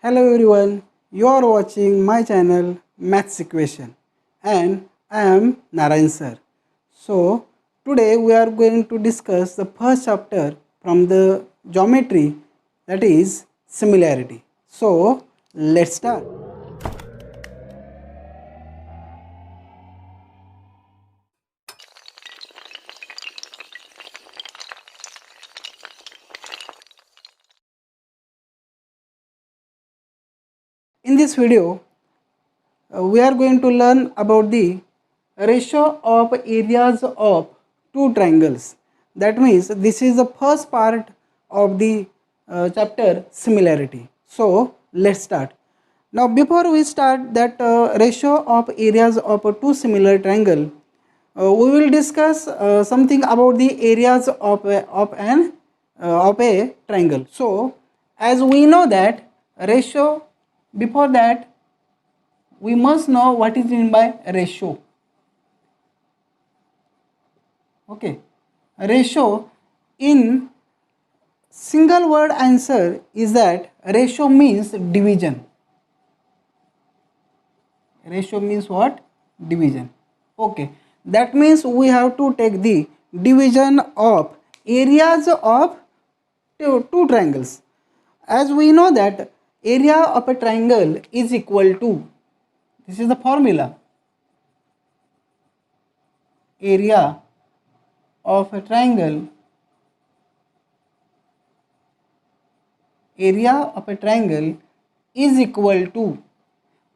Hello everyone, you are watching my channel Maths Equation and I am Narayan sir. So today we are going to discuss the first chapter from the geometry, that is similarity. So let's start. In this video we are going to learn about the ratio of areas of two triangles. That means this is the first part of the chapter similarity. So let's start. Now before we start that ratio of areas of two similar triangle, we will discuss something about the areas of a triangle. So as we know that ratio, before that we must know what is meant by ratio. Okay, ratio in single word answer is that ratio means division. Ratio means what? Division. Okay, that means we have to take the division of areas of two triangles. As we know that area of a triangle is equal to, this is the formula, area of a triangle, area of a triangle is equal to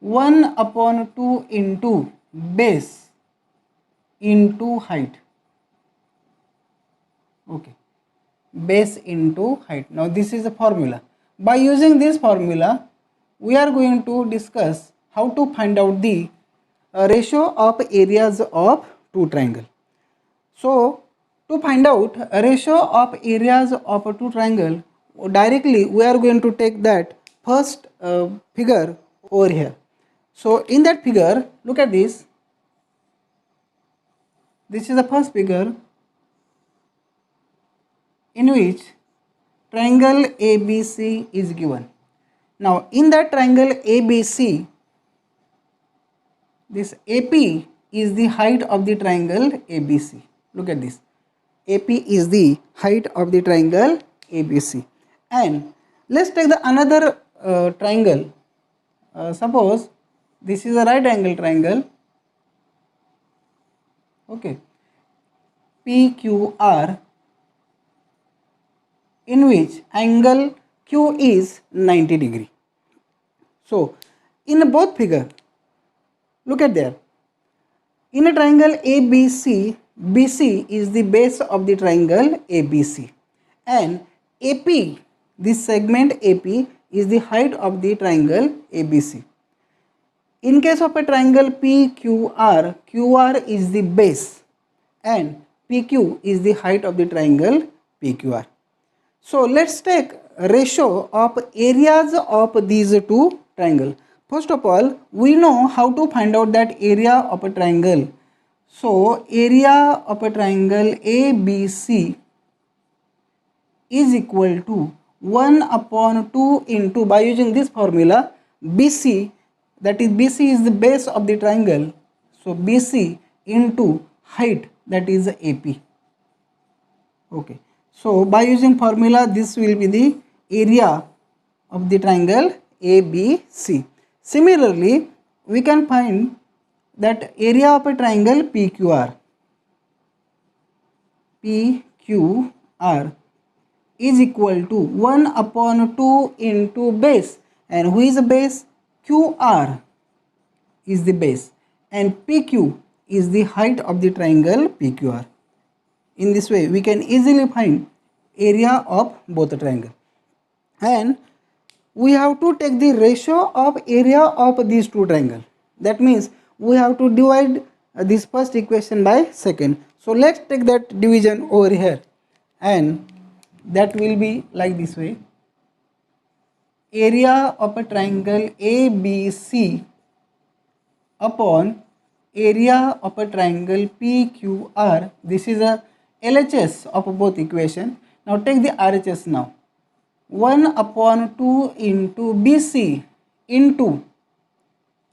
1 upon 2 into base into height. Okay, base into height. Now this is a formula. By using this formula we are going to discuss how to find out the ratio of areas of two triangle. So to find out a ratio of areas of a two triangle, directly we are going to take that first figure over here. So in that figure, look at this. This is the first figure in which triangle ABC is given. Now in that triangle ABC, this AP is the height of the triangle ABC. Look at this. AP is the height of the triangle ABC. And let's take the another triangle. Suppose this is a right angle triangle. Okay, PQR, in which angle Q is 90 degree. So in both figure, look at there. In a triangle ABC, BC is the base of the triangle ABC, and AP, this segment AP is the height of the triangle ABC. In case of a triangle PQR, QR is the base and PQ is the height of the triangle PQR. So let's take ratio of areas of these two triangles. First of all, we know how to find out that area of a triangle. So area of a triangle ABC is equal to 1 upon 2 into, by using this formula, BC, that is BC is the base of the triangle. So BC into height, that is AP. Okay. So by using formula, this will be the area of the triangle ABC. Similarly, we can find that area of a triangle PQR. PQR is equal to 1 upon 2 into base. And who is the base? QR is the base. And PQ is the height of the triangle PQR. In this way, we can easily find area of both the triangle. And we have to take the ratio of area of these two triangles. That means we have to divide this first equation by second. So let's take that division over here, and that will be like this way. Area of a triangle ABC upon area of a triangle PQR. This is a LHS of both equation. Now take the RHS now. 1 upon 2 into BC into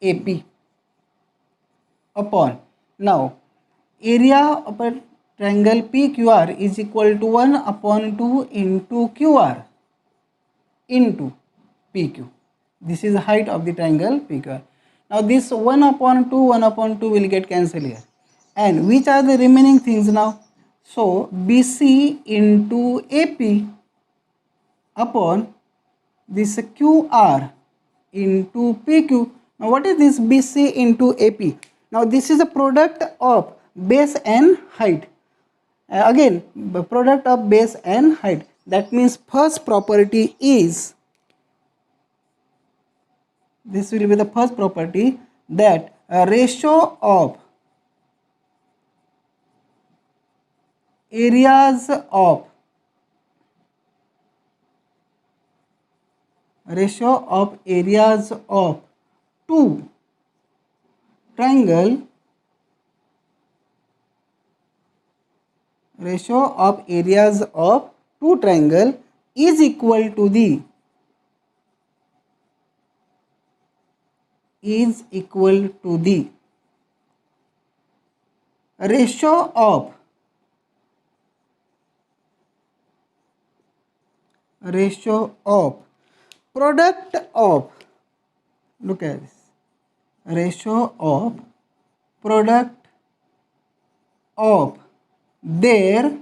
AP upon, now area of a triangle PQR is equal to 1 upon 2 into QR into PQ. This is the height of the triangle PQR. Now this 1 upon 2 will get cancelled here. And which are the remaining things now? So BC into AP upon this QR into PQ. Now what is this BC into AP? Now this is a product of base and height. Again, the product of base and height. That means first property is, this will be the first property, that a ratio of areas of two triangle, is equal to the ratio of product of, look at this, ratio of product of their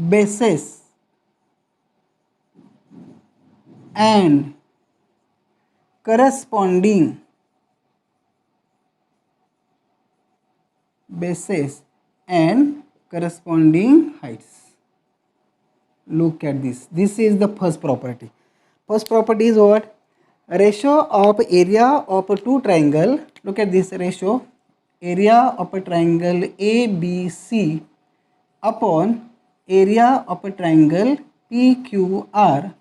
bases and corresponding heights. Look at this. This is the first property. First property is what? Ratio of area of a two triangle. Look at this ratio. Area of a triangle ABC upon area of a triangle PQR.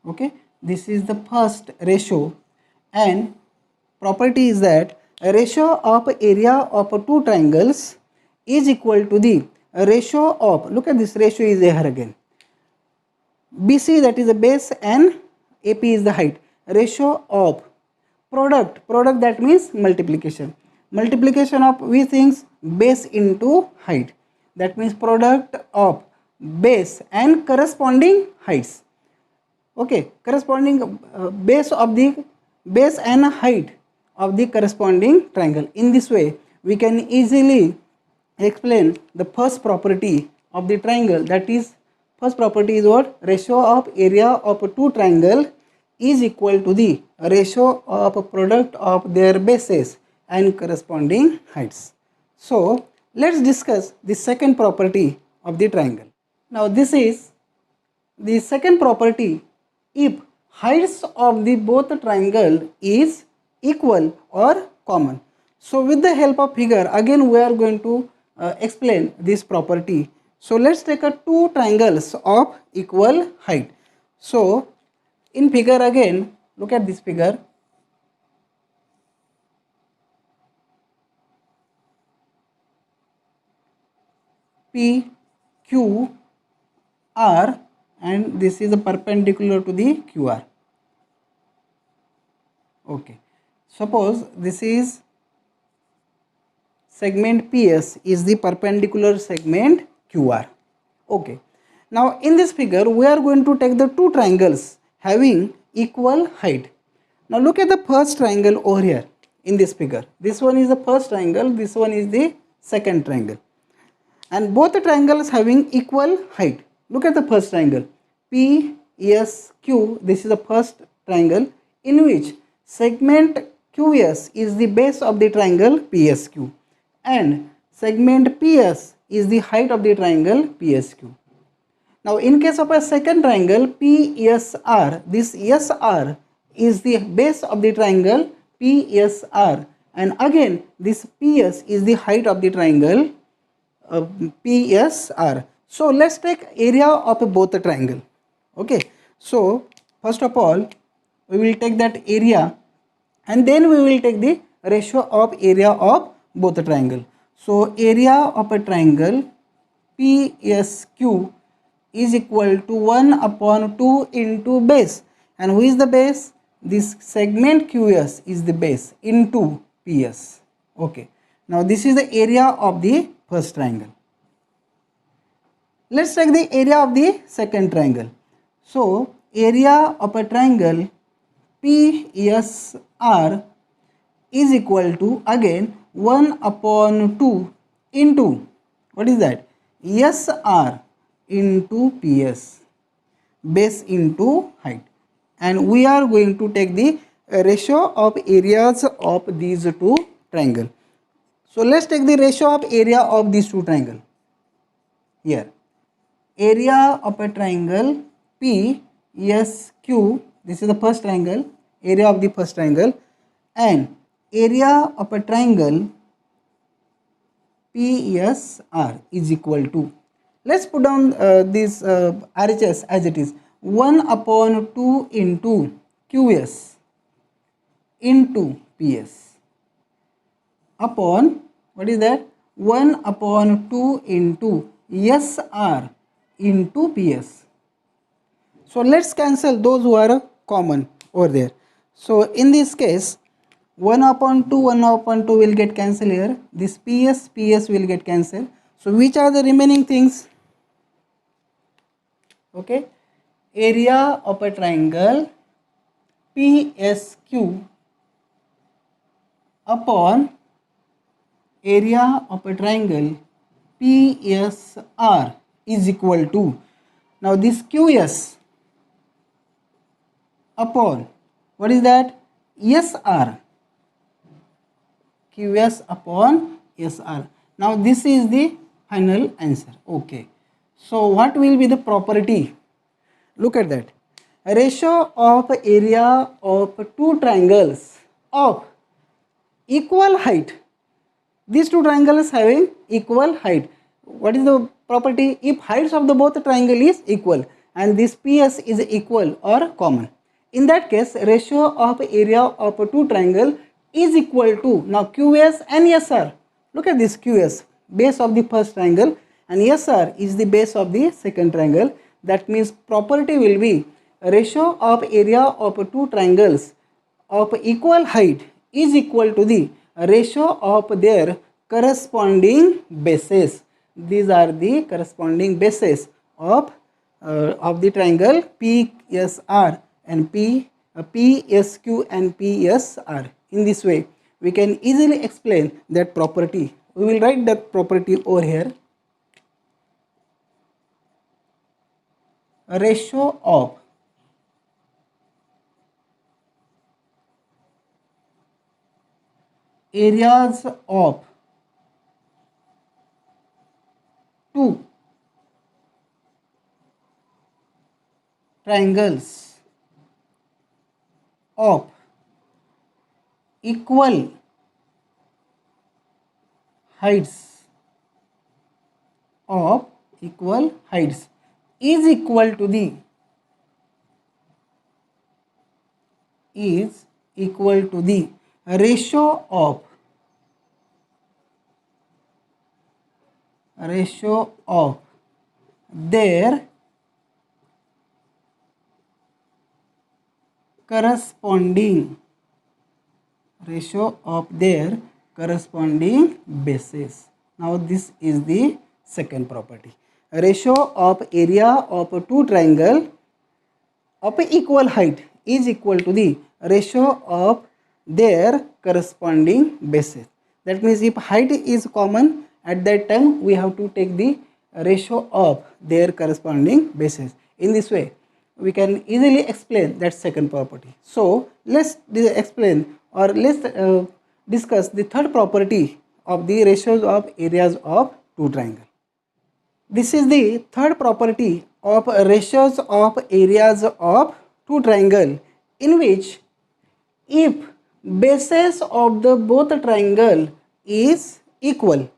Okay. This is the first ratio. And property is that a ratio of area of two triangles is equal to the ratio of, look at this ratio is there again, BC, that is the base, and AP is the height. Ratio of product, that means multiplication of which things? Base into height. That means product of base and corresponding heights. Okay, corresponding base of the base and height of the corresponding triangle. In this way, we can easily explain the first property of the triangle. That is, first property is what? Ratio of area of two triangle is equal to the ratio of product of their bases and corresponding heights. So let's discuss the second property of the triangle. Now this is the second property if heights of the both triangle is equal or common. So with the help of figure, again we are going to explain this property. So let's take a two triangles of equal height. So in figure again, look at this figure. P, Q, R, and this is a perpendicular to the QR. Okay. Suppose this is segment PS is the perpendicular segment QR. Okay. Now in this figure we are going to take the two triangles having equal height. Now look at the first triangle over here in this figure. This one is the first triangle, this one is the second triangle. And both the triangles having equal height. Look at the first triangle PSQ. This is the first triangle in which segment QS is the base of the triangle PSQ and segment PS is the height of the triangle PSQ. Now in case of a second triangle PSR, this SR is the base of the triangle PSR, and again this PS is the height of the triangle PSR. So let's take area of both the triangle. Okay, so first of all we will take that area and then we will take the ratio of area of both the triangle. So area of a triangle PSQ is equal to 1 upon 2 into base. And who is the base? This segment QS is the base into PS. Okay. Now this is the area of the first triangle. Let's take the area of the second triangle. So area of a triangle PSR is equal to again 1 upon 2 into, what is that? SR into PS, base into height. And we are going to take the ratio of areas of these two triangles. So let's take the ratio of area of these two triangles. Here, area of a triangle PSQ, this is the first triangle, area of the first triangle, and area of a triangle PSR is equal to, let's put down this RHS as it is, 1 upon 2 into QS into PS upon, what is that? 1 upon 2 into SR into PS. So let's cancel those who are common over there. So in this case, 1 upon 2 will get cancelled here. This PS will get cancelled. So which are the remaining things? Okay, area of a triangle PSQ upon area of a triangle PSR is equal to, now this QS upon, what is that? SR, QS upon SR. Now this is the final answer. Okay, so what will be the property? Look at that. Ratio of area of two triangles of equal height. These two triangles having equal height. What is the property? If heights of the both triangle is equal and this PS is equal or common, in that case ratio of area of two triangle is equal to, now QS and SR. Look at this, QS base of the first triangle and SR is the base of the second triangle. That means property will be ratio of area of two triangles of equal height is equal to the ratio of their corresponding bases. These are the corresponding bases of the triangle PSR and PSQ and PSR. In this way, we can easily explain that property. We will write that property over here. A ratio of areas of two triangles of equal heights is equal to the ratio of their corresponding bases. Now this is the second property. Ratio of area of two triangle of equal height is equal to the ratio of their corresponding bases. That means if height is common, at that time we have to take the ratio of their corresponding bases. In this way, we can easily explain that second property. So let's explain or let's discuss the third property of the ratios of areas of two triangles. This is the third property of ratios of areas of two triangles, in which if bases of the both triangle is equal,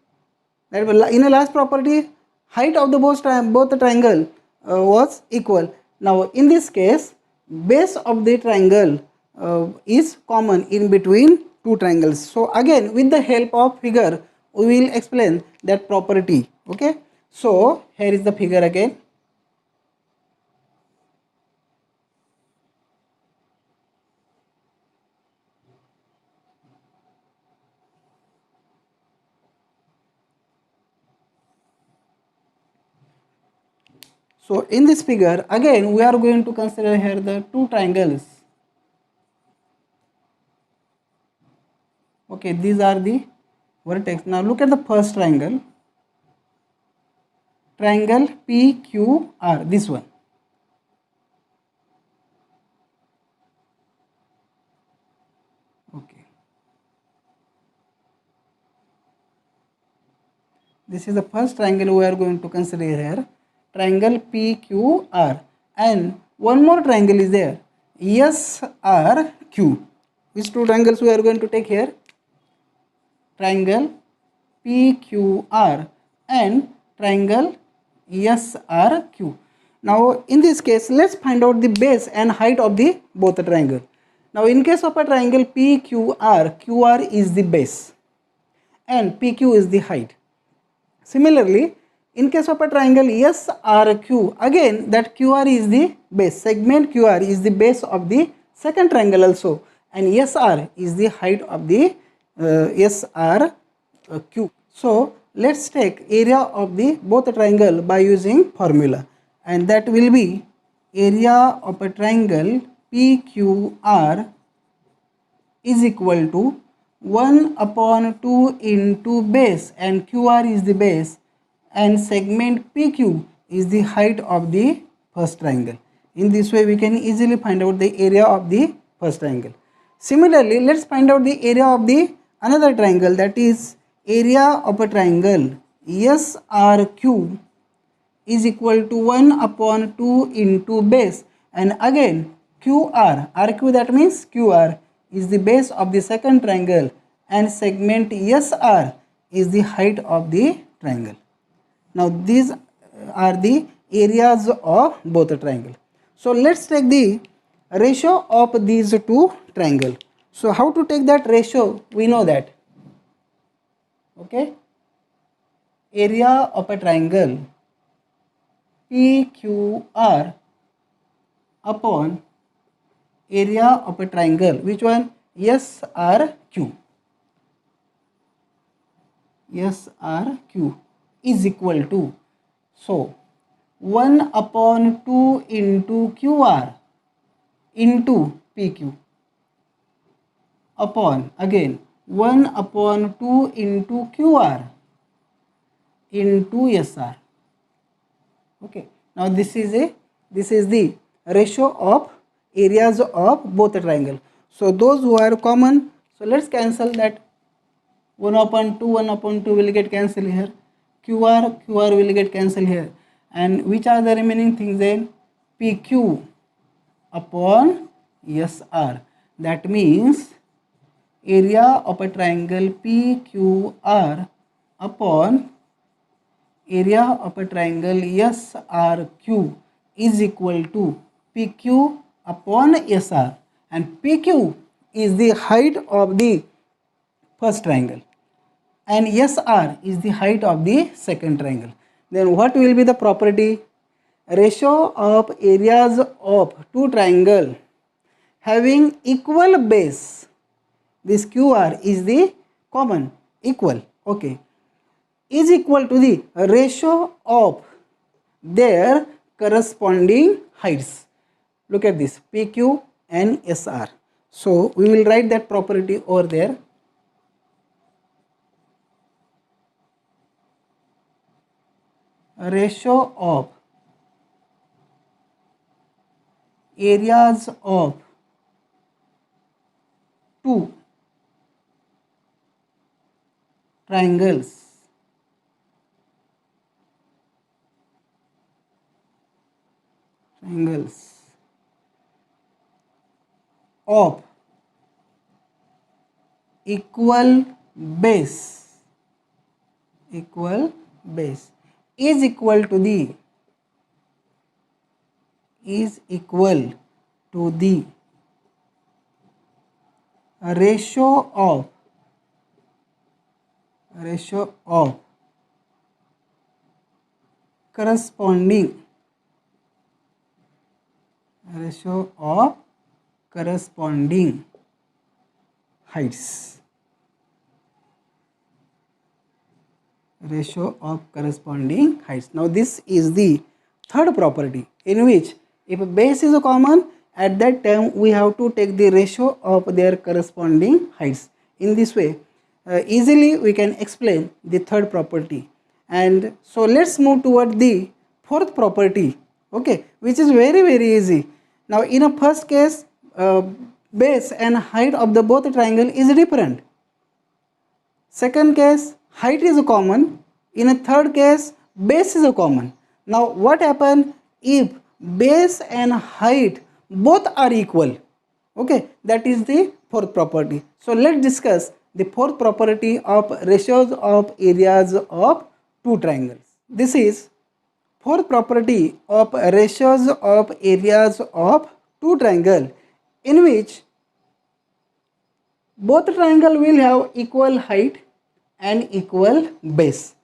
that in the last property height of the both triangle was equal. Now in this case base of the triangle is common in between two triangles. So again with the help of figure we will explain that property. Okay, so here is the figure again. So in this figure, again we are going to consider here the two triangles. Okay, these are the vertex. Now look at the first triangle, triangle PQR, this one. Okay, this is the first triangle we are going to consider here, triangle PQR, and one more triangle is there, SRQ. Which two triangles we are going to take here? Triangle PQR and triangle SRQ. Now in this case, let's find out the base and height of the both the triangle. Now in case of a triangle PQR, QR is the base and PQ is the height. Similarly, in case of a triangle SRQ, again that QR is the base, segment QR is the base of the second triangle also, and SR is the height of the SRQ. So let's take area of the both triangle by using formula, and that will be area of a triangle PQR is equal to 1 upon 2 into base, and QR is the base, and segment PQ is the height of the first triangle. In this way we can easily find out the area of the first triangle. Similarly, let's find out the area of the another triangle, that is area of a triangle SRQ is equal to 1 upon 2 into base, and again QR, RQ, that means QR is the base of the second triangle, and segment SR is the height of the triangle. Now these are the areas of both the triangle. So let's take the ratio of these two triangles. So how to take that ratio? We know that. Okay, area of a triangle PQR upon area of a triangle, which one? SRQ. SRQ is equal to, so 1 upon 2 into QR into PQ upon again 1 upon 2 into QR into SR. Okay, now this is the ratio of areas of both the triangle. So those who are common, so let's cancel that. 1 upon 2 will get cancelled here, QR will get cancelled here, and which are the remaining things then? PQ upon SR. That means area of a triangle PQR upon area of a triangle SRQ is equal to PQ upon SR, and PQ is the height of the first triangle and SR is the height of the second triangle. Then what will be the property? Ratio of areas of two triangles having equal base, this QR is the common, equal, okay, is equal to the ratio of their corresponding heights. Look at this, PQ and SR. So we will write that property over there. Ratio of areas of two triangles of equal base is equal to the ratio of corresponding heights. Ratio of corresponding heights. Now this is the third property, in which if base is common, at that time we have to take the ratio of their corresponding heights. In this way, easily we can explain the third property. And so let's move toward the fourth property, okay, which is very easy. Now in a first case, base and height of the both triangle is different. Second case, height is common. In a third case, base is common. Now what happen if base and height both are equal? Okay, that is the fourth property. So let's discuss the fourth property of ratios of areas of two triangles. This is fourth property of ratios of areas of two triangle, in which both triangle will have equal height and equal base.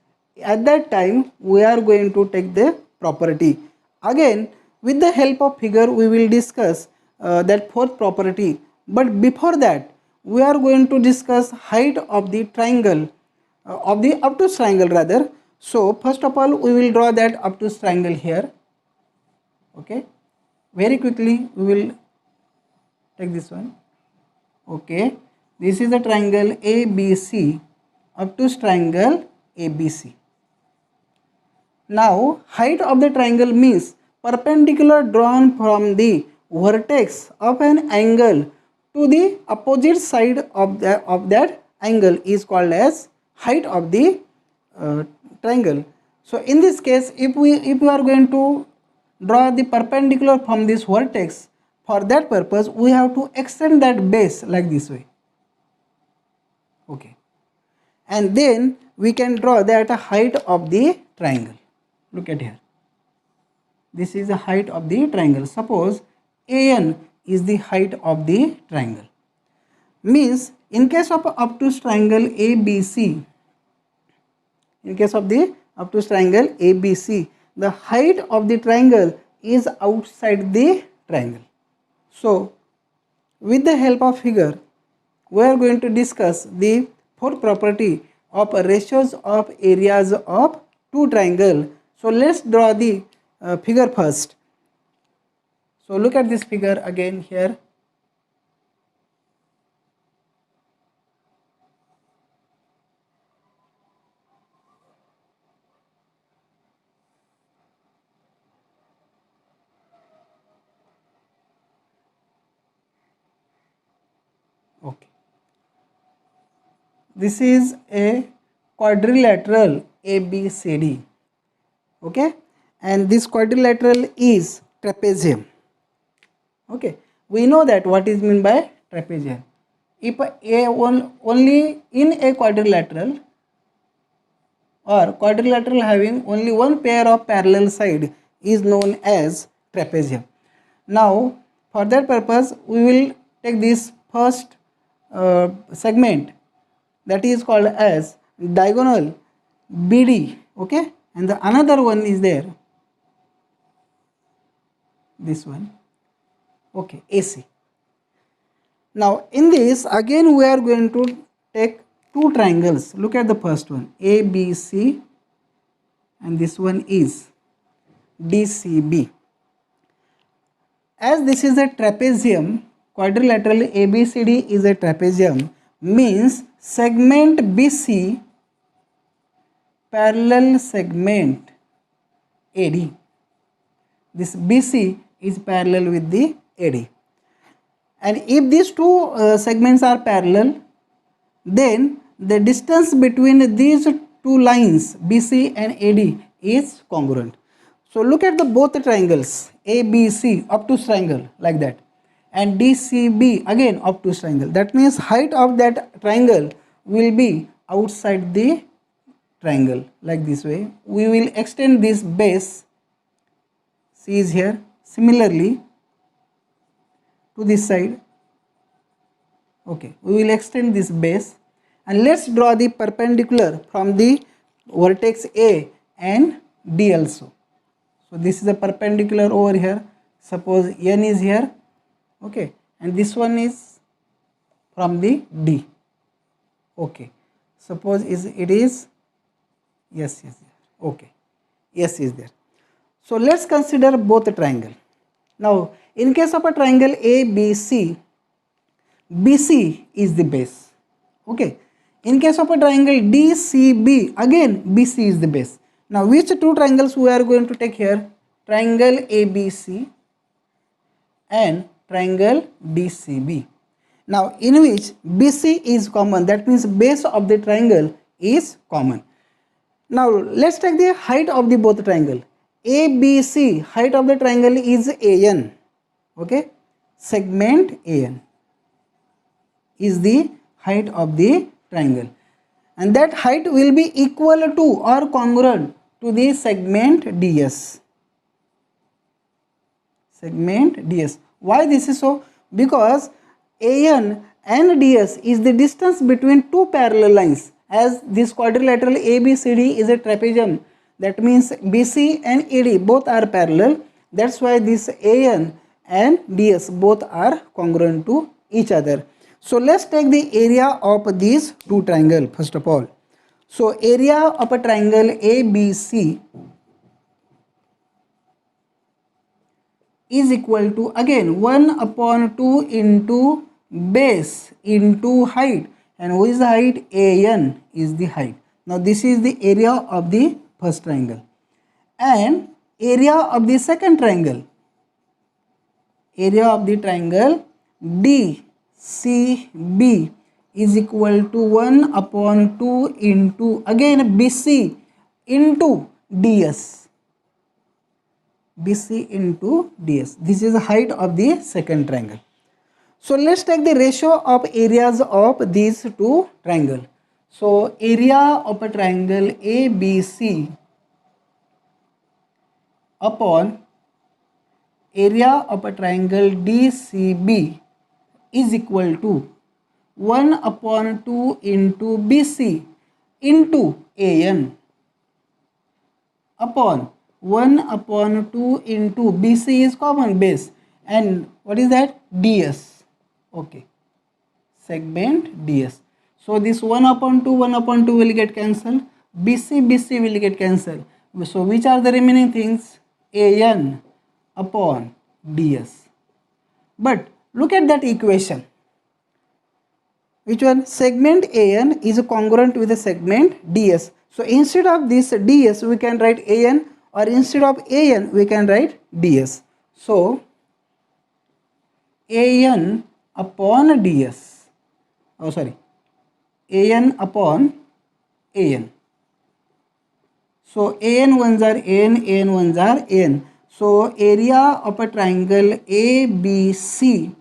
At that time we are going to take the property. Again, with the help of figure we will discuss that fourth property, but before that we are going to discuss height of the triangle, of the obtuse triangle rather. So first of all we will draw that obtuse triangle here. Okay, very quickly we will take this one. Okay, this is the triangle ABC, obtuse triangle ABC. Now height of the triangle means perpendicular drawn from the vertex of an angle to the opposite side of that angle is called as height of the triangle. So in this case, if we are going to draw the perpendicular from this vertex, for that purpose we have to extend that base like this way. Okay, and then we can draw that height of the triangle. Look at here, this is the height of the triangle. Suppose AN is the height of the triangle. Means in case of obtuse triangle ABC, in case of the obtuse triangle ABC, the height of the triangle is outside the triangle. So with the help of figure we are going to discuss the fourth property of ratios of areas of two triangle. So let's draw the figure first. So look at this figure again here. Okay, this is a quadrilateral ABCD. Okay, and this quadrilateral is trapezium. Okay, we know that what is meant by trapezium. If only in a quadrilateral, or quadrilateral having only one pair of parallel side, is known as trapezium. Now for that purpose we will take this first segment, that is called as diagonal BD. Okay, and the another one is there, this one. Okay, AC. Now in this again we are going to take two triangles. Look at the first one, ABC, and this one is DCB. As this is a trapezium, quadrilateral ABCD is a trapezium, means segment BC parallel segment AD. This BC is parallel with the AD, and if these two segments are parallel, then the distance between these two lines BC and AD is congruent. So look at the both triangles, ABC obtuse triangle like that, and DCB again obtuse triangle. That means height of that triangle will be outside the triangle like this way. We will extend this base, C is here, similarly to this side. Okay, we will extend this base, and let's draw the perpendicular from the vertex A and D also. So this is a perpendicular over here. Suppose N is here. Okay, and this one is from the D. Okay, suppose it is, yes, okay, yes is there. So let's consider both triangle. Now in case of a triangle ABC, BC is the base. Okay. In case of a triangle DCB, again BC is the base. Now which two triangles we are going to take here? Triangle ABC and triangle DCB. Now in which BC is common, that means base of the triangle is common. Now let's take the height of the both triangle. ABC, height of the triangle is AN. Okay, segment AN is the height of the triangle, and that height will be equal to or congruent to the segment DS. Segment DS. Why this is so? Because AN and DS is the distance between two parallel lines. As this quadrilateral ABCD is a trapezium, that means BC and AD both are parallel. That's why this AN and DS both are congruent to each other. So let's take the area of these two triangles first of all. So area of a triangle ABC is equal to, again, 1 upon 2 into base into height, and who is the height? AN is the height. Now this is the area of the first triangle, and area of the second triangle, area of the triangle DCB is equal to 1 upon 2 into, again, BC into DS. BC into DS. This is the height of the second triangle. So let's take the ratio of areas of these two triangles. So area of a triangle ABC upon area of a triangle DCB is equal to 1 upon 2 into BC into AN upon 1 upon 2 into BC is common base, and what is that? DS. Okay, segment DS. So this 1 upon 2 will get cancelled, BC will get cancelled. So which are the remaining things? AN upon DS. But look at that equation. Which one? Segment AN is congruent with the segment DS. So instead of this DS we can write AN, or instead of AN we can write DS. So AN upon DS, oh sorry, AN upon AN. So AN ones are AN ones are AN. So area of a triangle ABC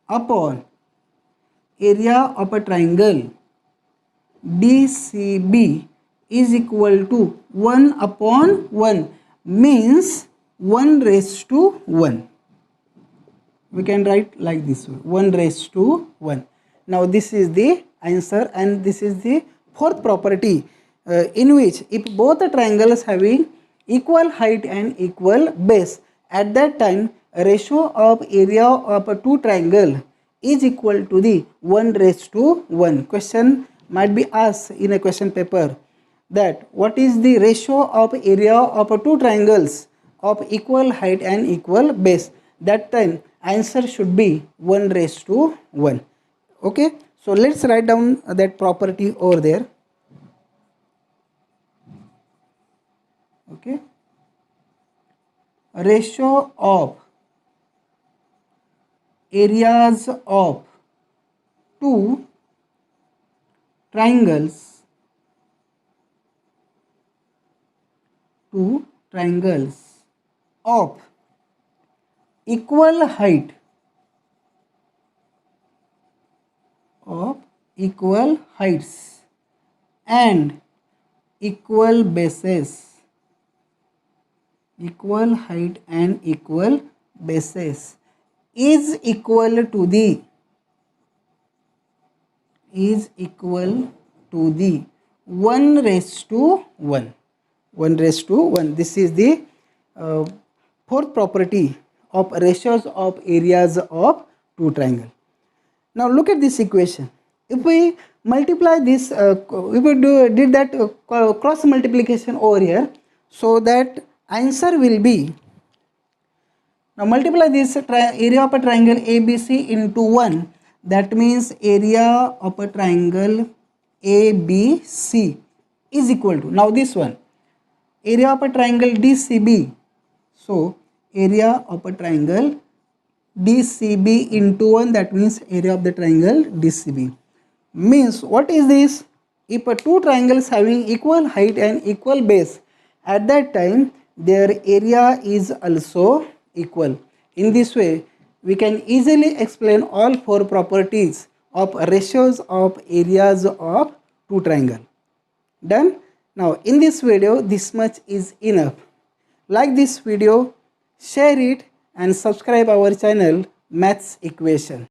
upon area of a triangle DCB is equal to 1 upon 1, means 1 raised to 1. We can write like this way, 1 raised to 1. Now this is the answer, and this is the fourth property in which if both the triangles having equal height and equal base, at that time ratio of area of a two triangle is equal to the 1 raised to 1. Question might be asked in a question paper that what is the ratio of area of two triangles of equal height and equal base. That time answer should be 1 raised to 1. Okay, so let's write down that property over there. Okay, ratio of areas of two triangles of equal height and equal bases, equal height and equal bases is equal to the 1 raised to 1. 1 raised to 1. This is the fourth property of ratios of areas of two triangles. Now look at this equation. If we multiply this, we would did that cross multiplication over here, so that Answer will be, now multiply this area of a triangle ABC into 1. That means area of a triangle ABC is equal to, now this one, area of a triangle DCB. So area of a triangle DCB into 1, that means area of the triangle DCB. Means what is this? If a two triangles having equal height and equal base, at that time their area is also equal. In this way, we can easily explain all four properties of ratios of areas of two triangles. Done? Now in this video, this much is enough. Like this video, share it and subscribe our channel Maths Equation.